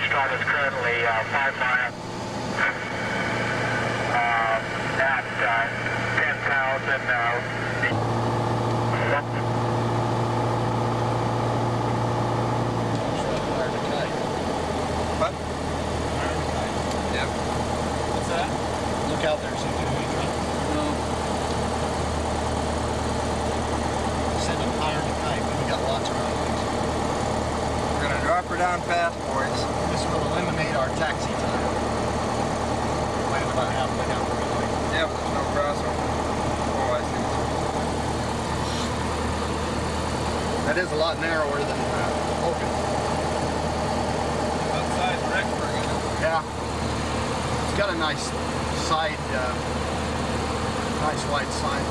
Foxtrot is currently 5 miles at 10,000. What? Yep. What's that? Look out there, see if there's any trouble. No. Send an iron to kite, but we got lots of runways. We're gonna drop her down fast, boys. This will eliminate our taxi time. Land about halfway down the runway. Yeah, but there's no crossover. Oh, I see. That is a lot narrower than Hogan. Outside Rexburg, isn't it? Yeah. It's got a nice side, nice wide side.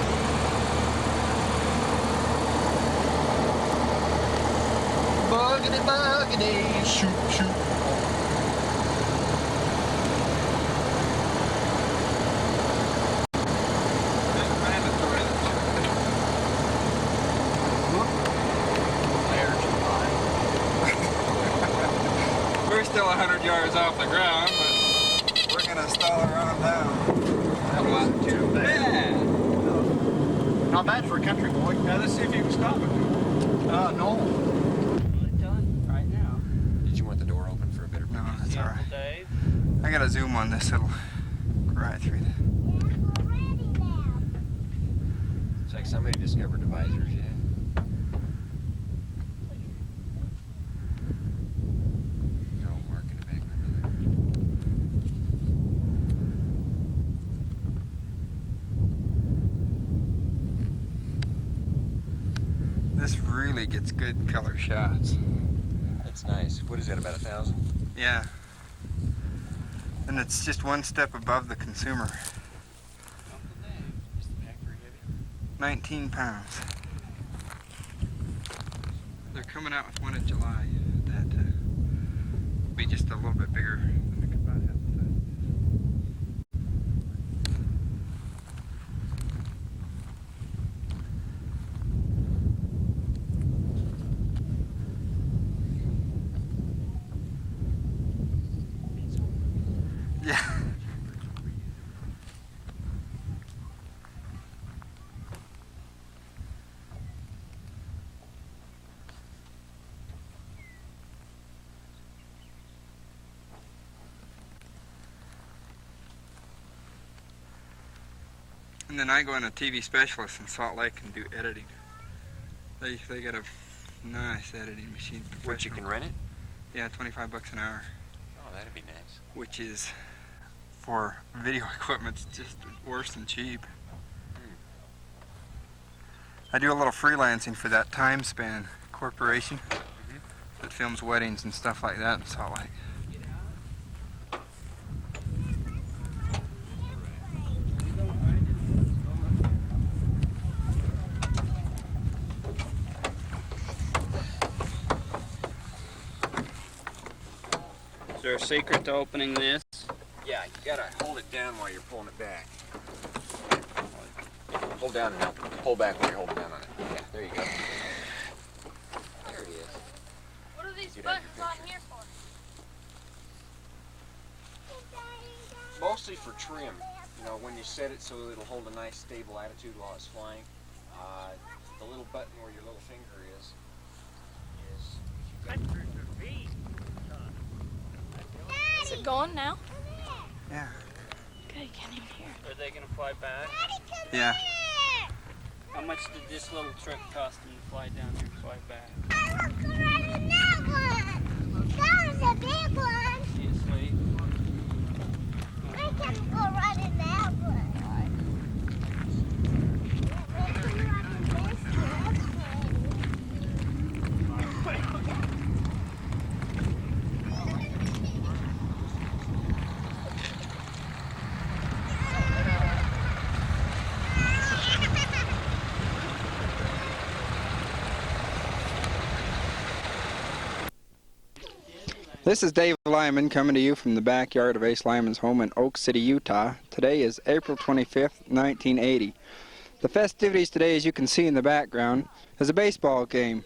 Buggity, buggity, shoot, shoot. It's mandatory that we're still 100 yards off the ground, but We're gonna stall her on down. that wasn't too bad. Not bad for a country boy. Now let's see if you can stop it. No. Done right now. Did you want the door open for a better No, that's all right. Dave. I gotta zoom on this. It'll right through the... It's like somebody discovered the visors, yeah. No mark in the back This really gets good color shots. That's nice. What is that, about 1,000? Yeah. And it's just one step above the consumer. 19 pounds. They're coming out with one in July that will be just a little bit bigger than the about half the size. Yeah. And then I go in a TV specialist in Salt Lake and do editing. They got a nice editing machine. Which you can rent it? Yeah, 25 bucks an hour. Oh, that'd be nice. Which is, for video equipment, it's just worse than cheap. I do a little freelancing for that Time Span corporation that films weddings and stuff like that in Salt Lake. Is there a secret to opening this? Yeah, you gotta hold it down while you're pulling it back. Hold down and help pull back while you're holding down on it. Yeah, there you go. There it is. What are these Get out buttons your on picture. here for? Mostly for trim. You know, when you set it so it'll hold a nice stable attitude while it's flying. The little button where your little finger is Is it going now? Yeah. Okay, can't even hear. Are they gonna fly back? Yeah. How much did this little truck cost them to fly down here and fly back? I looked right in that one. That was a big one. Is he asleep? I can go right in that one. This is Dave Lyman coming to you from the backyard of Ace Lyman's home in Oak City, Utah. Today is April 25th, 1980. The festivities today, as you can see in the background, is a baseball game.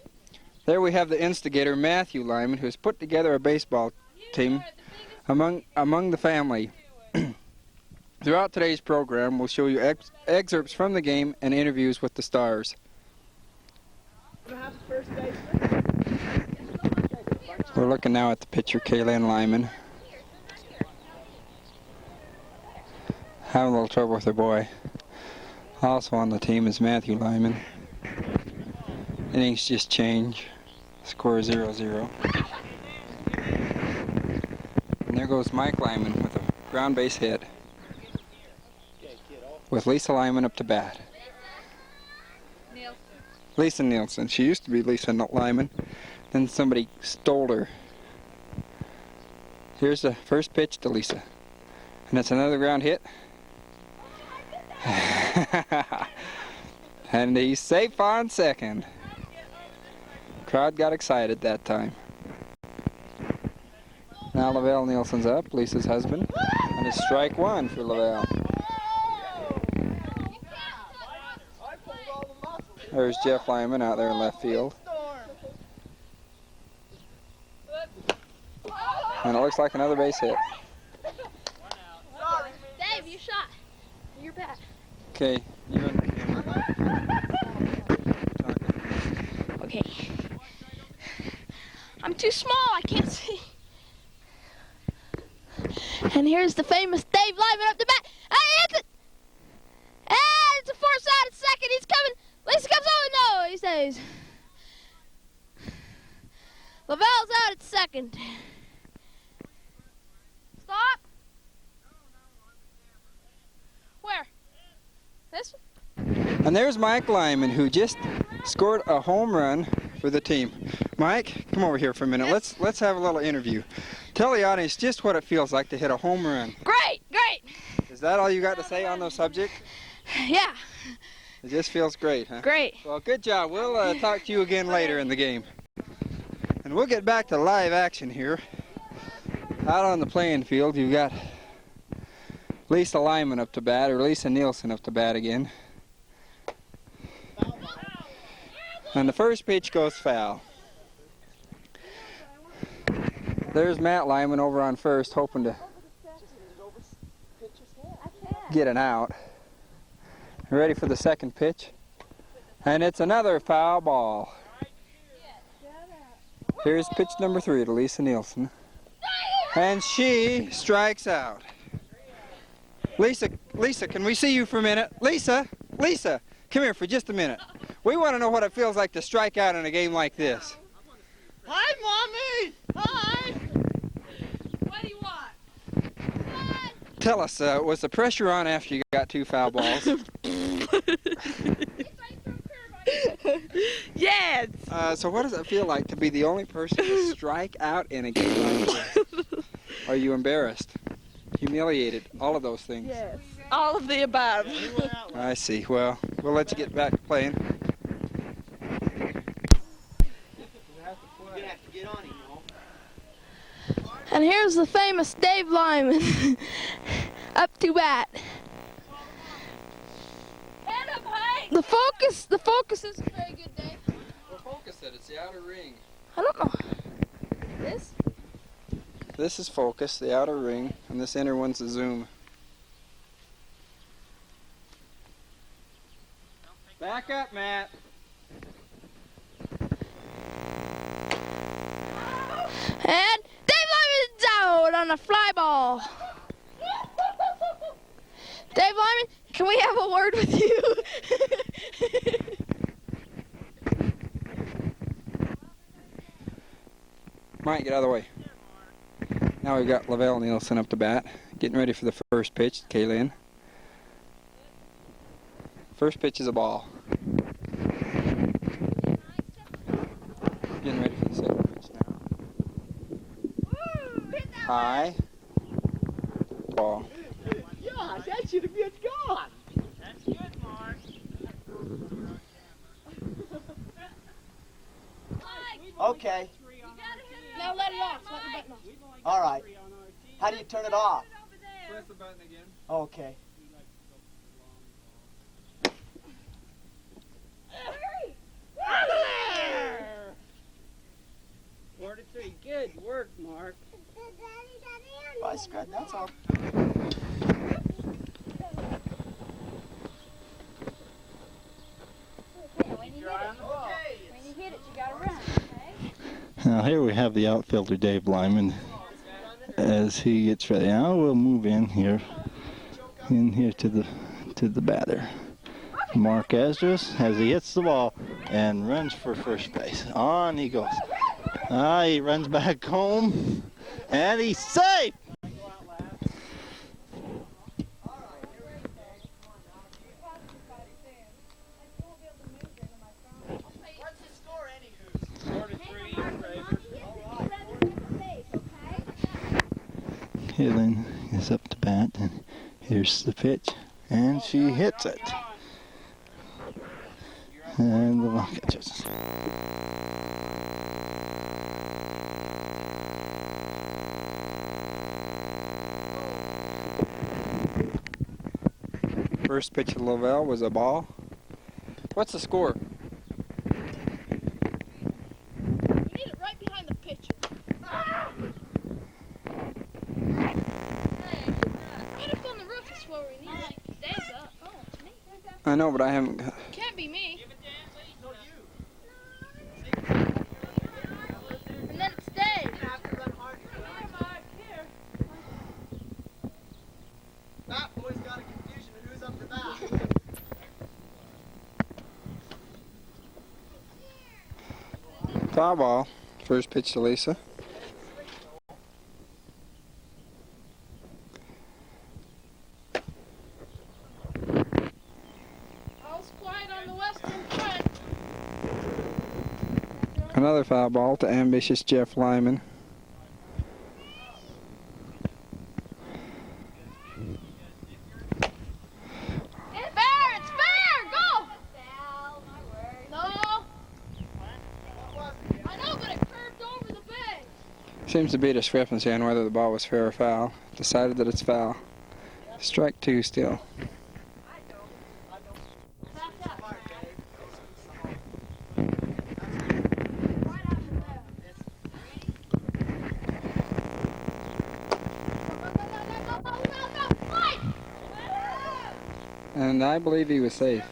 There we have the instigator, Matthew Lyman, who has put together a baseball team among the family. Throughout today's program, we'll show you excerpts from the game and interviews with the stars. We're looking now at the pitcher, Dave Lyman. Having a little trouble with her boy. Also on the team is Matthew Lyman. Innings just change. Score 0-0. And there goes Mike Lyman with a ground base hit. With Lisa Lyman up to bat. Lisa Nielsen. She used to be Lisa Lyman. Then somebody stole her. Here's the first pitch to Lisa. And it's another ground hit. And he's safe on second. Crowd got excited that time. Now Lavelle Nielsen's up, Lisa's husband. And it's strike one for Lavelle. There's Jeff Lyman out there in left field. And it looks like another base hit. Dave, you shot. You're back. Okay, you run the camera. Okay. I'm too small, I can't see. And here's the famous Dave Lyman up the bat. Hey, it's it! And it's a force out at second. He's coming. Lisa comes over. No, he stays. Lavelle's out at second. Stop. Where? This one? And there's Mike Lyman, who just scored a home run for the team. Mike, come over here for a minute. Let's have a little interview. Tell the audience just what it feels like to hit a home run. Great, great. Is that all you got to say on the subject? Yeah. It just feels great, huh? Great. Well, good job. We'll talk to you again later in the game. And we'll get back to live action here. Out on the playing field, you've got Lisa Lyman up to bat, or Lisa Nielsen up to bat again. And the first pitch goes foul. There's Matt Lyman over on first, hoping to get an out. Ready for the second pitch. And it's another foul ball. Here's pitch number 3 to Lisa Nielsen. And she strikes out. Lisa, can we see you for a minute? Lisa, come here for just a minute. We want to know what it feels like to strike out in a game like this. Hi, Mommy! Hi! What do you want? Tell us, was the pressure on after you got 2 foul balls? Yes! So what does it feel like to be the only person to strike out in a game like this? Are you embarrassed? Humiliated? All of those things? Yes. All of the above. I see. Well, we'll let you get back to playing. And here's the famous Dave Lyman up to bat. The focus isn't very good, Dave. Well, focus it. It's the outer ring. I don't know. This? This is focus, the outer ring, and this inner one's the zoom. Back up, Matt. And Dave Lyman's out on a fly ball. Dave Lyman, can we have a word with you? Mike, get out of the way. Now we've got Lavelle Nielsen up to bat, getting ready for the first pitch, Kaylin. First pitch is a ball. Getting ready for the second pitch now. High. Ball. Gosh, that should have been gone. That's good, Mark. Okay. Now let it off. Let the button off. All right. How do you turn it off? Press the button again. Okay. Four to three. Good work, Mark. Bye, Scud, that's all. When you hit it, you gotta run, okay? Now here we have the outfielder Dave Lyman as he gets ready. Now we'll move in here to the batter. Mark Esdras as he hits the ball and runs for first base. On he goes. He runs back home and he's safe. Kaylin is up to bat, and here's the pitch, and she hits it. And the ball catches. First pitch of Lavelle was a ball. What's the score? You need it right behind the pitcher. Right up on the roof is where we need like Dave's up. Oh, it's me. I know, but I haven't got... Can't be me. And then it's Dave. That boy's got a confusion of who's up to bat. Foul ball. First pitch to Lisa. All's quiet on the western front. Another foul ball to ambitious Jeff Lyman. It's fair! It's fair! Go! No. I know, but it curved over the bay. Seems to be a discrepancy on whether the ball was fair or foul. Decided that it's foul. Strike two still. And I believe he was safe.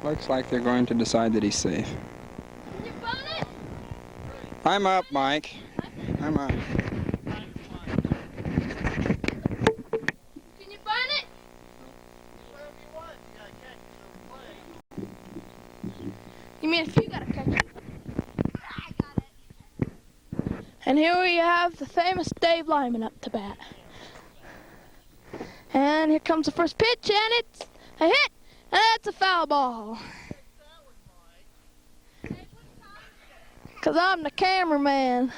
Looks like they're going to decide that he's safe. Can you phone it? I'm up, Mike. I'm up. Can you find it? You mean if you gotta catch it? I got it. And here we have the famous Dave Lyman up to bat. And here comes the first pitch, and it's a hit, and it's a foul ball. Cause I'm the cameraman.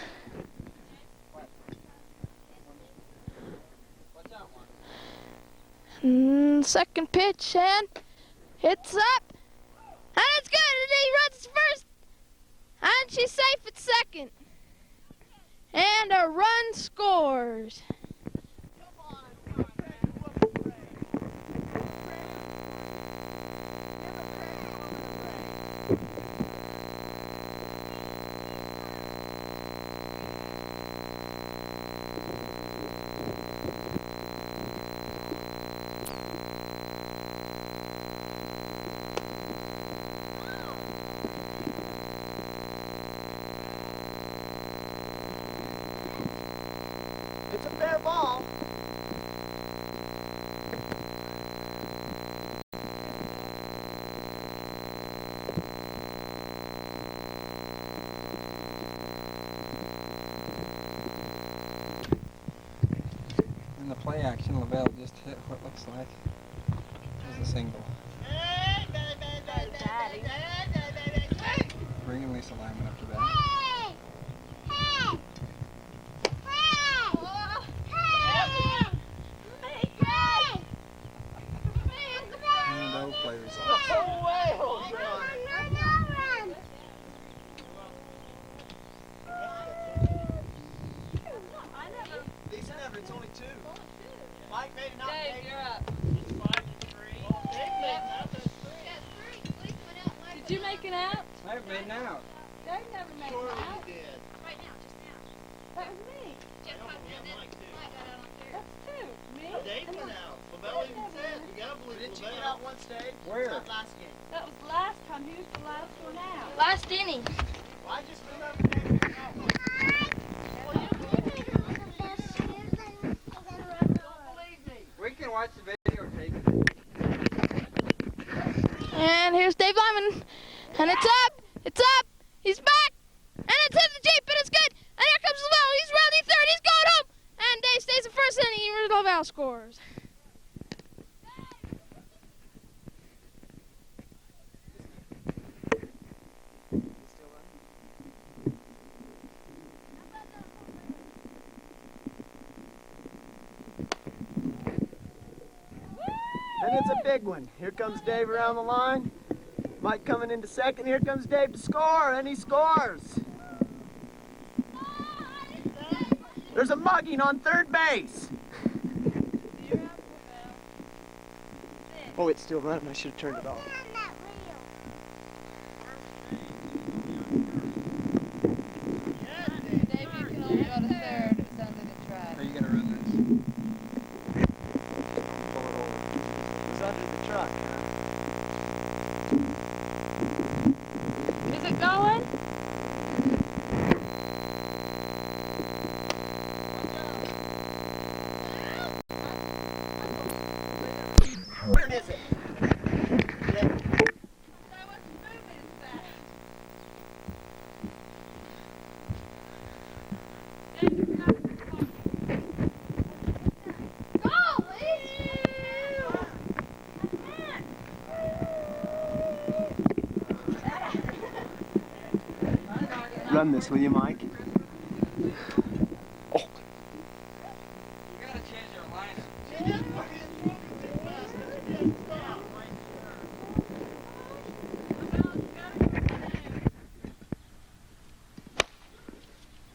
Second pitch, and it's up, and it's good, and he runs first, and she's safe at second, and a run scores. It's a fair ball. In the play action, Lavelle just hit what looks like was a single. Bringing Lisa Lyman up to bat. And no play results. Lisa never, it's only two. Mike made it out. Dave, you're up. Dave made Did you make it out? I haven't made an out. Dave never made Sure it out. you did. Right now, just now. That was me. Jeff Huff did this. Mike got out on there. That's two. Me. Dave went out. LaBelle even said, you gotta believe Didn't you LaBelle. get out one stage? Where? Not last game. That was the last time. He was the last one out. Last inning. Well, I just remember Dave went out one. We can watch the videotape. And here's Dave Lyman. And it's up. It's up. He's back. And it's in the Jeep. And it's good. And here comes LaBelle. He's rounding third. He's going home. And Dave stays in first inning. And LaBelle scores. And it's a big one. Here comes Dave around the line. Mike coming into second. Here comes Dave to score, and he scores. There's a mugging on third base. Oh, it's still running. I should have turned it off. Dave, you can only go to third. It's under the track. Are you gonna run this? Pull it over. It's under the truck. Is it going? Where is it? Run this, will you, Mike? You gotta change your license.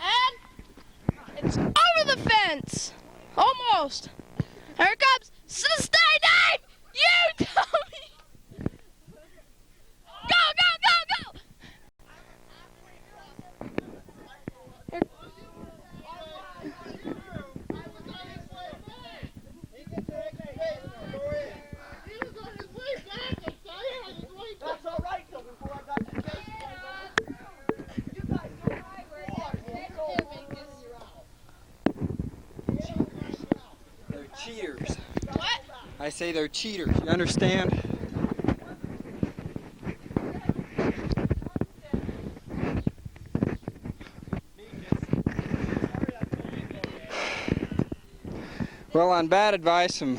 And it's over the fence. Almost. Here it comes. Stay, Dave! You dummy! Go, go, go, go! Here. That's all right, though, before I got to the base. You guys are right where They're cheaters. What? I say they're cheaters. You understand? Well, on bad advice from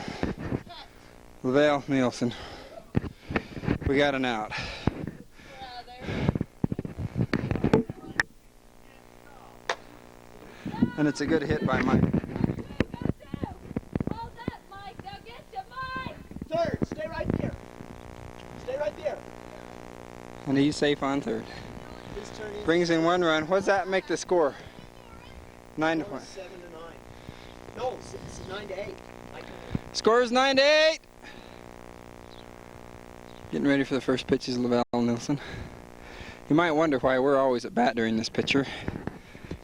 LaBelle Nielsen, we got an out. And it's a good hit by Mike. Third, stay right there. Stay right there. And he's safe on third. His turn in. Brings in one run. What does that make the score? 9-1. 7-9. No, it's 9-8. Score is 9-8. Getting ready for the first pitches, LaBelle Nielsen. You might wonder why we're always at bat during this picture.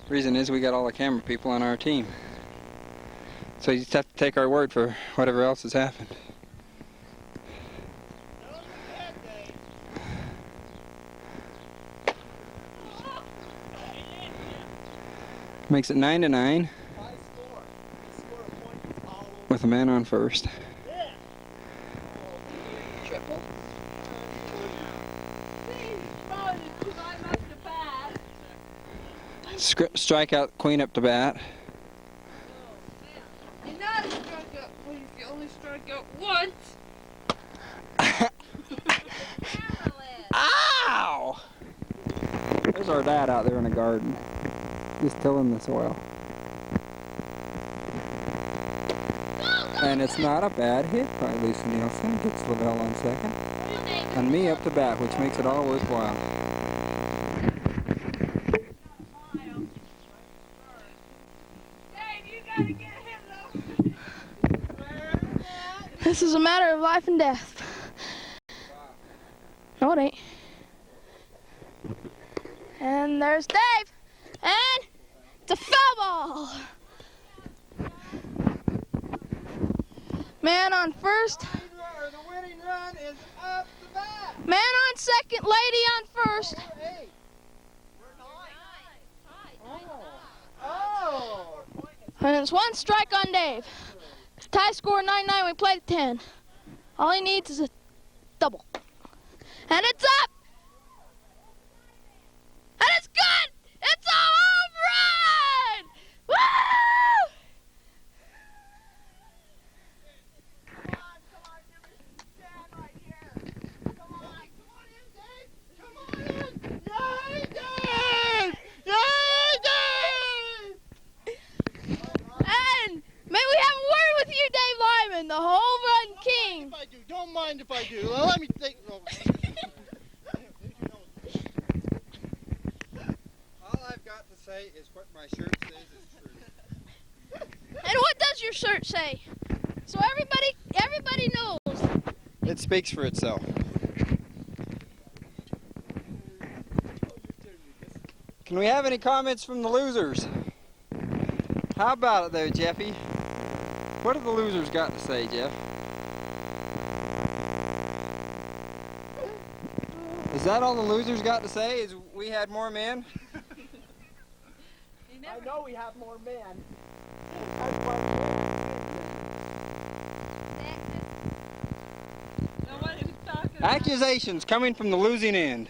The reason is we got all the camera people on our team. So you just have to take our word for whatever else has happened. Makes it 9-9 with a man on first. Triple. Strikeout, Queen up to bat. You're not a strikeout, please. You only strike out once. Ow! There's our dad out there in the garden, just tilling the soil. And it's not a bad hit by Lucy Nielsen. Gets LaBelle on second. And me up to bat, which makes it all worthwhile. This is a matter of life and death. No, it ain't. And there's Dave. And it's a foul ball. Man on first. The winning run is up the bat. Man on second, lady on first. Oh. And it's one strike on Dave. Tie score 9-9, we played at 10. All he needs is a double. And it's up! And it's good! It's a home run! Woo! And may we have a word with you, Dave Lyman, the home run king. Don't mind if I do. Well, let me think. All I've got to say is what my shirt says is true. And what does your shirt say? So everybody knows. It speaks for itself. Can we have any comments from the losers? How about it there, Jeffy? What have the losers got to say, Jeff? Is that all the losers got to say? Is we had more men? I know we have more men. Accusations coming from the losing end.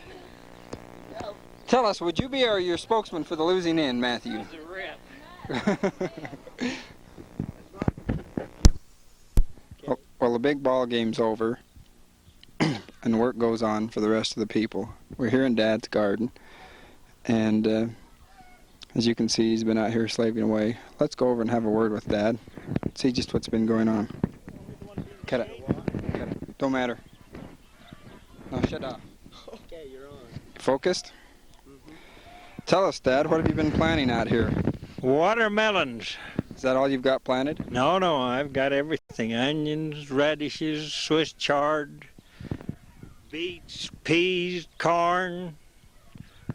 Tell us, would you be your spokesman for the losing end, Matthew? Well, the big ball game's over, and work goes on for the rest of the people. We're here in Dad's garden, and as you can see, he's been out here slaving away. Let's go over and have a word with Dad, see just what's been going on. Cut it. Cut it. Don't matter. No, shut up. Okay, you're on. Focused? Tell us, Dad, what have you been planting out here? Watermelons. Is that all you've got planted? No, I've got everything. Onions, radishes, Swiss chard, beets, peas, corn.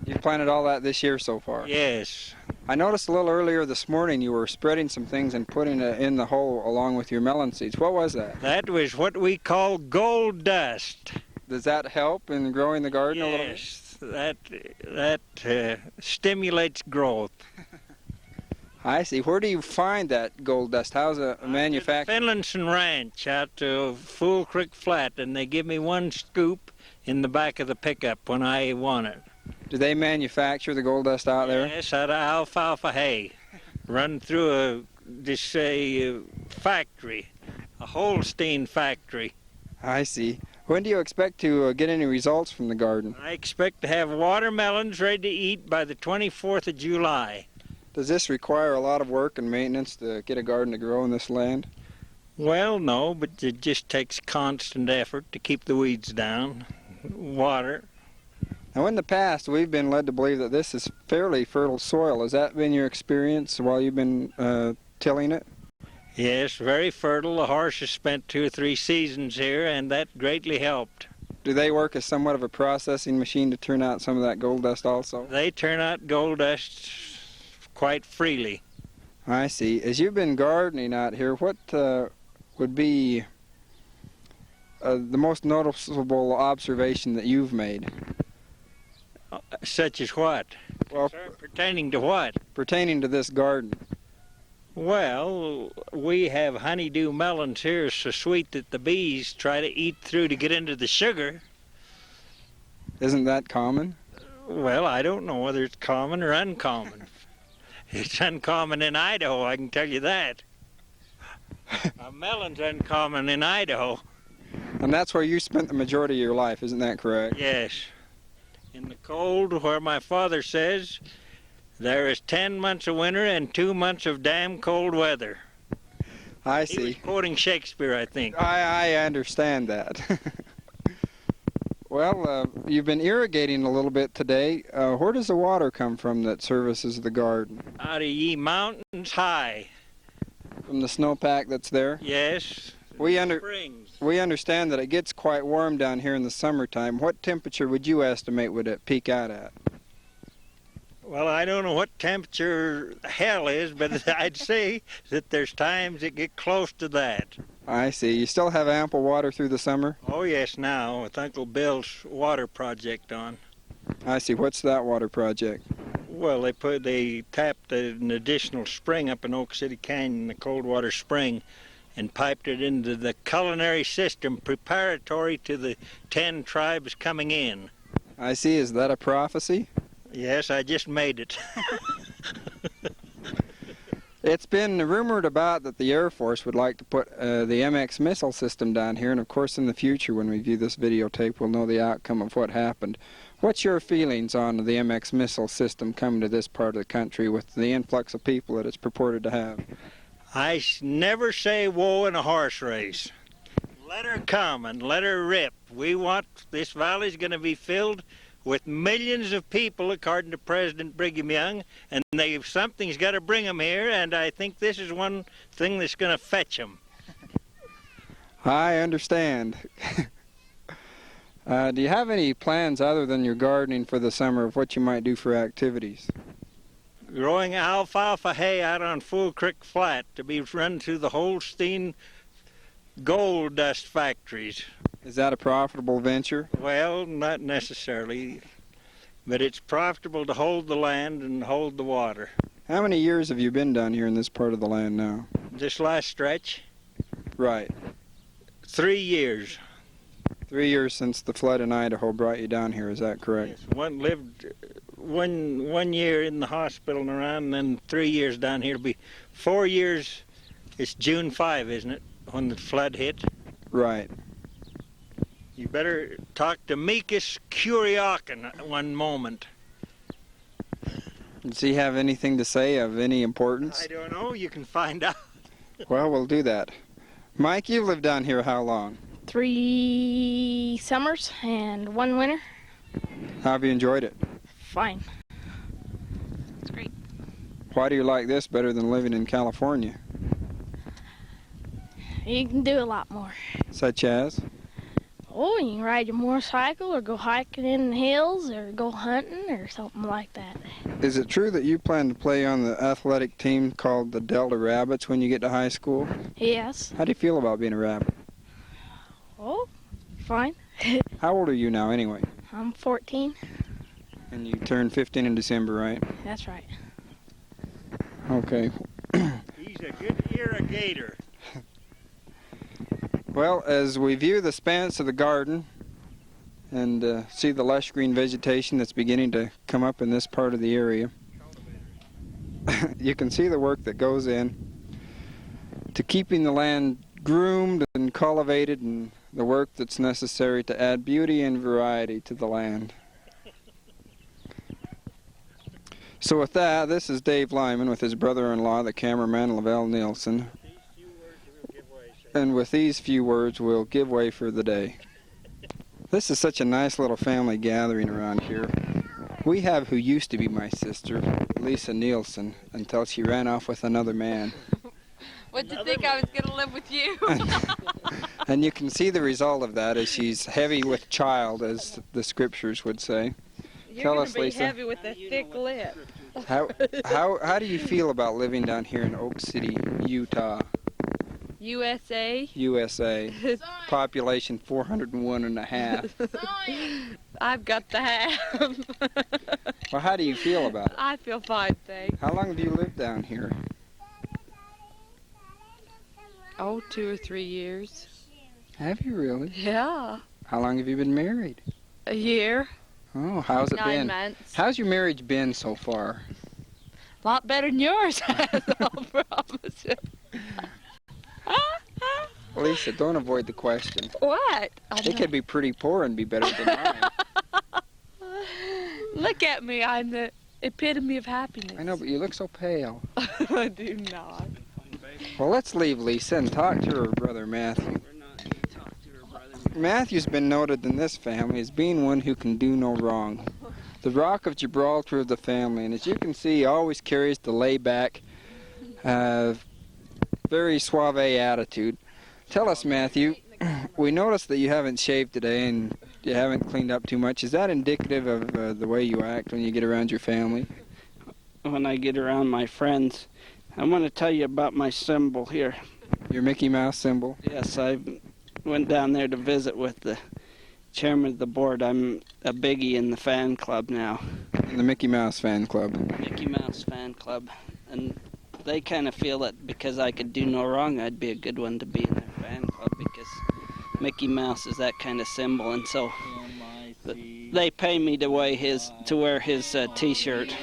You've planted all that this year so far? Yes. I noticed a little earlier this morning you were spreading some things and putting it in the hole along with your melon seeds. What was that? That was what we call gold dust. Does that help in growing the garden a little bit? Yes, that stimulates growth. I see. Where do you find that gold dust? How's a manufacturer? Finlayson Ranch out to Fool Creek Flat, and they give me one scoop in the back of the pickup when I want it. Do they manufacture the gold dust out there? Yes, out of alfalfa hay. Run through a factory, a Holstein factory. I see. When do you expect to get any results from the garden? I expect to have watermelons ready to eat by the 24th of July. Does this require a lot of work and maintenance to get a garden to grow in this land? Well, no, but it just takes constant effort to keep the weeds down, water. Now, in the past, we've been led to believe that this is fairly fertile soil. Has that been your experience while you've been tilling it? Yes, very fertile. The horses spent 2 or 3 seasons here, and that greatly helped. Do they work as somewhat of a processing machine to turn out some of that gold dust also? They turn out gold dust quite freely. I see. As you've been gardening out here, what would be the most noticeable observation that you've made? Such as what? Well, pertaining to what? Pertaining to this garden. Well, we have honeydew melons here so sweet that the bees try to eat through to get into the sugar. Isn't that common? Well, I don't know whether it's common or uncommon. It's uncommon in Idaho, I can tell you that. A melon's uncommon in Idaho. And that's where you spent the majority of your life, isn't that correct? Yes. In the cold, where my father says there is 10 months of winter and 2 months of damn cold weather. I He see. was quoting Shakespeare, I think. I understand that. Well, you've been irrigating a little bit today. Where does the water come from that services the garden? Out of ye mountains high. From the snowpack that's there? Yes. We springs. we understand that it gets quite warm down here in the summertime. What temperature would you estimate would it peak out at? Well, I don't know what temperature hell is, but I'd say that there's times it get close to that. I see. You still have ample water through the summer? Oh yes, now with Uncle Bill's water project on. I see. What's that water project? Well, they tapped an additional spring up in Oak City Canyon, the Coldwater Spring, and piped it into the culinary system preparatory to the 10 tribes coming in. I see. Is that a prophecy? Yes, I just made it. It's been rumored about that the Air Force would like to put the MX missile system down here, and of course in the future when we view this videotape we'll know the outcome of what happened. What's your feelings on the MX missile system coming to this part of the country with the influx of people that it's purported to have? I never say whoa in a horse race. Let her come and let her rip. This valley's going to be filled with millions of people, according to President Brigham Young, and something's got to bring them here, and I think this is one thing that's going to fetch them. I understand. Do you have any plans other than your gardening for the summer of what you might do for activities? Growing alfalfa hay out on Fool Creek Flat to be run to the Holstein gold dust factories. Is that a profitable venture? Well, not necessarily, but it's profitable to hold the land and hold the water. How many years have you been down here in this part of the land now? This last stretch? Right. 3 years. 3 years since the flood in Idaho brought you down here, is that correct? Yes, one year in the hospital and around, and then 3 years down here. It'll be 4 years. It's June 5, isn't it, when the flood hit? Right. You better talk to Meekus Kuryakin one moment. Does he have anything to say of any importance? I don't know. You can find out. Well, we'll do that. Mike, you've lived down here how long? 3 summers and 1 winter. How have you enjoyed it? Fine. It's great. Why do you like this better than living in California? You can do a lot more. Such as? Oh, you can ride your motorcycle or go hiking in the hills or go hunting or something like that. Is it true that you plan to play on the athletic team called the Delta Rabbits when you get to high school? Yes. How do you feel about being a rabbit? Oh, fine. How old are you now anyway? I'm 14. And you turn 15 in December, right? That's right. Okay. He's a good irrigator. Well, as we view the expanse of the garden and see the lush green vegetation that's beginning to come up in this part of the area, you can see the work that goes in to keeping the land groomed and cultivated, and the work that's necessary to add beauty and variety to the land. So with that, this is Dave Lyman with his brother-in-law, the cameraman Lavelle Nielsen. And with these few words, we'll give way for the day. This is such a nice little family gathering around here. We have who used to be my sister, Lisa Nielsen, until she ran off with another man. What'd you think I was going to live with you? And you can see the result of that as she's heavy with child, as the scriptures would say. You're Tell going us, to be Lisa. heavy with a thick lip. How do you feel about living down here in Oak City, Utah? USA. Population 401 and a half. I've got the half. Well, how do you feel about it? I feel fine, thanks. How long have you lived down here? Oh, 2 or 3 years. Have you really? Yeah. How long have you been married? A year. Oh, how's it 9 been? months. How's your marriage been so far? A lot better than yours has, I'll promise you. Lisa, don't avoid the question. What? It could be pretty poor and be better than mine. Look at me, I'm the epitome of happiness. I know, but you look so pale. I do not. Well, let's leave Lisa and talk to her brother Matthew. Matthew's been noted in this family as being one who can do no wrong. The rock of Gibraltar of the family, and as you can see, he always carries the laid-back, very suave attitude. Tell us, Matthew, we noticed that you haven't shaved today and you haven't cleaned up too much. Is that indicative of the way you act when you get around your family? When I get around my friends, I want to tell you about my symbol here. Your Mickey Mouse symbol? Yes, I went down there to visit with the chairman of the board. I'm a biggie in the fan club now. In the Mickey Mouse fan club? Mickey Mouse fan club. And they kind of feel that because I could do no wrong, I'd be a good one to be in their fan club because Mickey Mouse is that kind of symbol, and so they pay me to wear his T-shirt.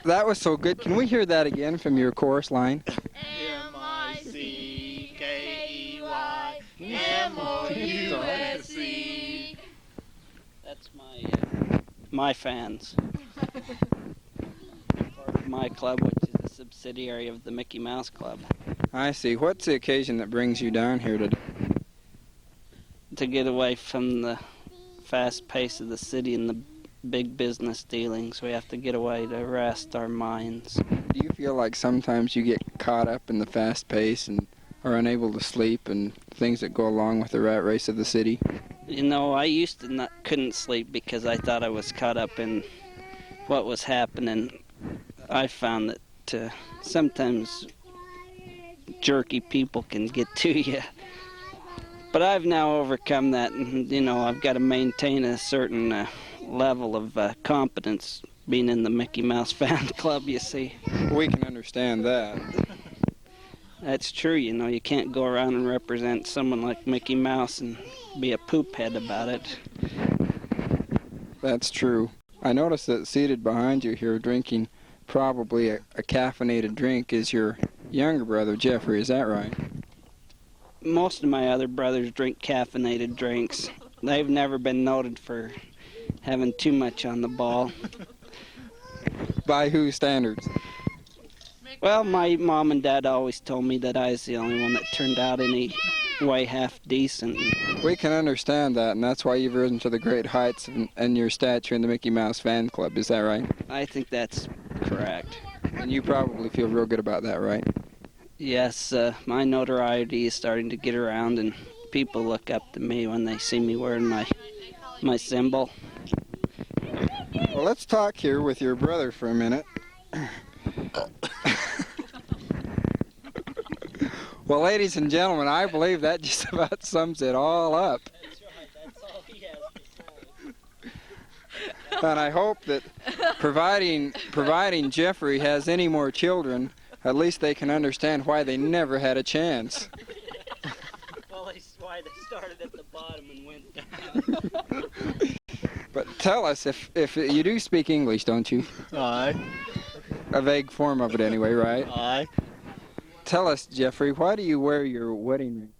That was so good. Can we hear that again from your chorus line? M-I-C-K-E-Y M-O-U-S-E. That's my fans. Part of my club, which is a subsidiary of the Mickey Mouse Club. I see. What's the occasion that brings you down here today? To get away from the fast pace of the city and the big business dealings. We have to get away to rest our minds. Do you feel like sometimes you get caught up in the fast pace and are unable to sleep and things that go along with the rat race of the city? You know, I used to couldn't sleep because I thought I was caught up in what was happening. I found that sometimes jerky people can get to you. But I've now overcome that, and, you know, I've got to maintain a certain level of competence being in the Mickey Mouse fan club, you see. We can understand that. That's true, you know, you can't go around and represent someone like Mickey Mouse and be a poop head about it. That's true. I noticed that seated behind you here drinking probably a caffeinated drink is your younger brother, Jeffrey, is that right? Most of my other brothers drink caffeinated drinks. They've never been noted for having too much on the ball. By whose standards? Well, my mom and dad always told me that I was the only one that turned out any way half decent. We can understand that, and that's why you've risen to the great heights and your stature in the Mickey Mouse fan club, is that right? I think that's correct. And you probably feel real good about that, right? Yes, my notoriety is starting to get around, and people look up to me when they see me wearing my symbol. Well, let's talk here with your brother for a minute. Well, ladies and gentlemen, I believe that just about sums it all up. That's right, that's all he has to say. And I hope that providing Jeffrey has any more children, at least they can understand why they never had a chance. Well, that's why they started at the bottom and went down. But tell us, if you do speak English, don't you? Aye. A vague form of it anyway, right? Aye. Tell us, Jeffrey, why do you wear your wedding ring?